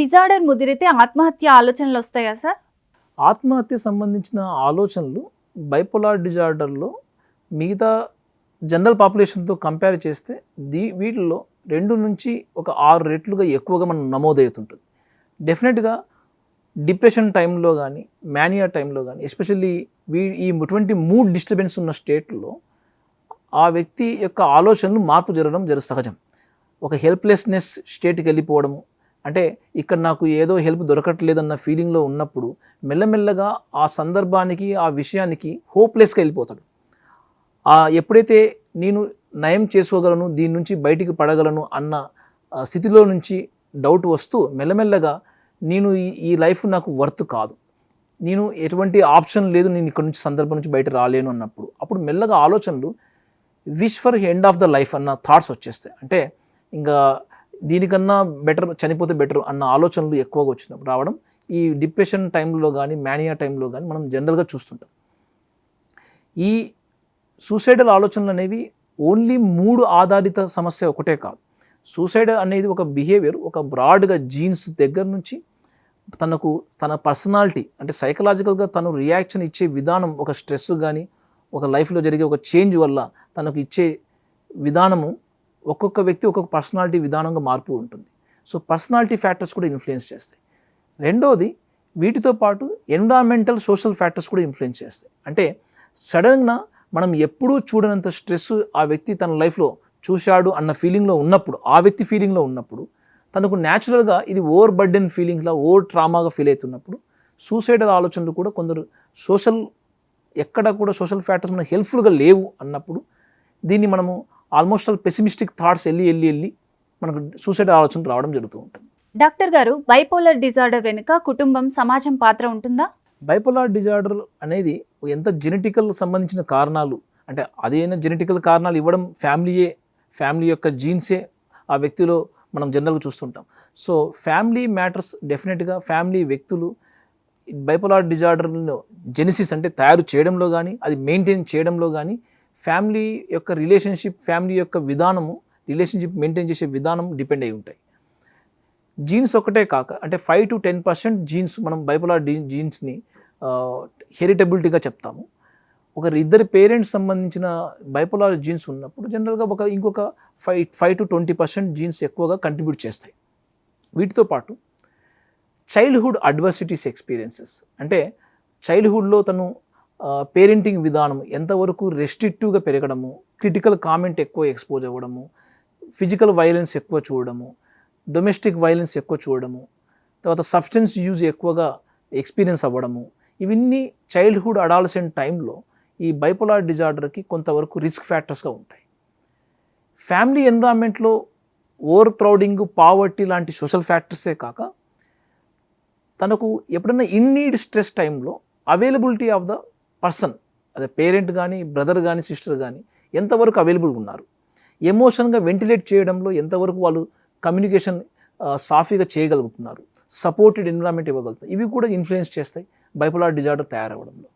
Disorder ముదిరితే ఆత్మహత్య ఆలోచనలు వస్తాయా సార్? ఆత్మహత్య సంబంధించిన ఆలోచనలు బైపోలార్ డిజార్డర్లో మిగతా జనరల్ పాపులేషన్తో కంపేర్ చేస్తే వీటిల్లో 2 నుంచి ఒక 6 రెట్లుగా ఎక్కువగా మనం నమోదవుతుంటుంది. డెఫినెట్గా డిప్రెషన్ టైంలో కానీ మేనియా టైంలో కానీ ఎస్పెషల్లీ ఇటువంటి మూడ్ డిస్టర్బెన్స్ ఉన్న స్టేట్లో ఆ వ్యక్తి యొక్క ఆలోచనలు మార్పు జరగడం సహజం. ఒక హెల్ప్లెస్నెస్ స్టేట్కి వెళ్ళిపోవడము, అంటే ఇక్కడ నాకు ఏదో హెల్ప్ దొరకట్లేదన్న ఫీలింగ్లో ఉన్నప్పుడు మెల్లమెల్లగా ఆ సందర్భానికి ఆ విషయానికి హోప్లెస్గా వెళ్ళిపోతాడు. ఎప్పుడైతే నేను నయం చేసుకోగలను, దీని నుంచి బయటికి పడగలను అన్న స్థితిలో నుంచి డౌట్ వస్తూ మెల్లమెల్లగా నేను ఈ లైఫ్ నాకు వర్త్ కాదు, నేను ఎటువంటి ఆప్షన్ లేదు, నేను ఇక్కడ నుంచి సందర్భం నుంచి బయట రాలేను అన్నప్పుడు అప్పుడు మెల్లగా ఆలోచనలు wish for end of the life అన్న థాట్స్ వచ్చేస్తాయి. అంటే ఇంకా దీనికన్నా బెటర్, చనిపోతే బెటర్ అన్న ఆలోచనలు ఎక్కువగా వచ్చినప్పుడు రావడం ఈ డిప్రెషన్ టైంలో కానీ మేనియా టైంలో కానీ మనం జనరల్గా చూస్తుంటాం. ఈ సూసైడల్ ఆలోచనలు అనేవి ఓన్లీ మూడ్ ఆధారిత సమస్య ఒకటే కాదు. సూసైడ్ అనేది ఒక బిహేవియర్, ఒక బ్రాడ్గా జీన్స్ దగ్గర నుంచి తన పర్సనాలిటీ అంటే సైకలాజికల్గా తను రియాక్షన్ ఇచ్చే విధానం, ఒక స్ట్రెస్ కానీ ఒక లైఫ్లో జరిగే ఒక చేంజ్ వల్ల తనకు ఇచ్చే విధానము ఒక్కొక్క వ్యక్తి ఒక్కొక్క పర్సనాలిటీ విధానంగా మార్పు ఉంటుంది. సో పర్సనాలిటీ ఫ్యాక్టర్స్ కూడా ఇన్ఫ్లుయెన్స్ చేస్తాయి. రెండోది వీటితో పాటు ఎన్విరాన్మెంటల్ సోషల్ ఫ్యాక్టర్స్ కూడా ఇన్ఫ్లుయెన్స్ చేస్తాయి. అంటే సడన్గా మనం ఎప్పుడూ చూడనంత స్ట్రెస్ ఆ వ్యక్తి తన లైఫ్లో చూశాడు అన్న ఫీలింగ్లో ఉన్నప్పుడు, ఆ వ్యక్తి ఫీలింగ్లో ఉన్నప్పుడు తనకు న్యాచురల్గా ఇది ఓవర్ బర్డెన్ ఫీలింగ్లా ఓవర్ ట్రామాగా ఫీల్ అవుతున్నప్పుడు సూసైడల్ ఆలోచనలు కూడా కొందరు ఎక్కడ కూడా సోషల్ ఫ్యాక్టర్స్ మనకు హెల్ప్ఫుల్గా లేవు అన్నప్పుడు దీన్ని మనము ఆల్మోస్ట్ ఆల్ పెసిమిస్టిక్ థాట్స్ వెళ్ళి మనకు సూసైడ్ ఆలోచనలు రావడం జరుగుతూ ఉంటుంది. డాక్టర్ గారు, బైపోలర్ డిజార్డర్ వెనుక కుటుంబం, సమాజం పాత్ర ఉంటుందా? బైపోలార్ డిజార్డర్ అనేది ఎంత జెనెటికల్ సంబంధించిన కారణాలు, అంటే అదేనా జెనెటికల్ కారణాలు ఇవ్వడం ఫ్యామిలీ యొక్క జీన్సే ఆ వ్యక్తిలో మనం జనరల్గా చూస్తుంటాం. సో ఫ్యామిలీ మ్యాటర్స్ డెఫినెట్గా, ఫ్యామిలీ వ్యక్తులు బైపోలార్ డిజార్డర్ను జెనిసిస్ అంటే తయారు చేయడంలో కానీ అది మెయింటైన్ చేయడంలో కానీ ఫ్యామిలీ యొక్క ఫ్యామిలీ యొక్క విధానము, రిలేషన్షిప్ మెయింటైన్ చేసే విధానం డిపెండ్ అయి ఉంటాయి. జీన్స్ ఒకటే కాక అంటే 5 to 10% జీన్స్, మనం బైపోలార్ జీన్స్ని హెరిటబిలిటీగా చెప్తాము. ఇద్దరు పేరెంట్స్ సంబంధించిన బైపోలార్ జీన్స్ ఉన్నప్పుడు జనరల్గా ఇంకొక 5 to 20% జీన్స్ ఎక్కువగా కంట్రిబ్యూట్ చేస్తాయి. వీటితో పాటు చైల్డ్హుడ్ అడ్వర్సిటీస్ ఎక్స్పీరియన్సెస్, అంటే చైల్డ్హుడ్లో తను పేరెంటింగ్ విధానం ఎంతవరకు రెస్ట్రిక్టివ్గా పెరగడము, క్రిటికల్ కామెంట్ ఎక్కువ ఎక్స్పోజ్ అవ్వడము, ఫిజికల్ వైలెన్స్ ఎక్కువ చూడడము, డొమెస్టిక్ వైలెన్స్ ఎక్కువ చూడడము, తర్వాత సబ్స్టెన్స్ యూజ్ ఎక్కువగా ఎక్స్పీరియన్స్ అవ్వడము, ఇవన్నీ చైల్డ్హుడ్ అడాలసెంట్ టైంలో ఈ బైపోలార్ డిజార్డర్కి కొంతవరకు రిస్క్ ఫ్యాక్టర్స్గా ఉంటాయి. ఫ్యామిలీ ఎన్విరాన్మెంట్లో ఓవర్ క్రౌడింగ్, పావర్టీ లాంటి సోషల్ ఫ్యాక్టర్సే కాక తనకు ఎప్పుడన్నా ఇన్ నీడ్ స్ట్రెస్ టైంలో అవైలబిలిటీ ఆఫ్ ద పర్సన్, అదే పేరెంట్ కానీ బ్రదర్ కానీ సిస్టర్ కానీ ఎంతవరకు అవైలబుల్గా ఉన్నారు, ఎమోషన్గా వెంటిలేట్ చేయడంలో ఎంతవరకు వాళ్ళు కమ్యూనికేషన్ సాఫీగా చేయగలుగుతున్నారు, సపోర్టెడ్ ఎన్విరాన్మెంట్ ఇవ్వగలుగుతారు, ఇవి కూడా ఇన్ఫ్లుయెన్స్ చేస్తాయి బైపోలార్ డిజార్డర్ తయారవ్వడంలో.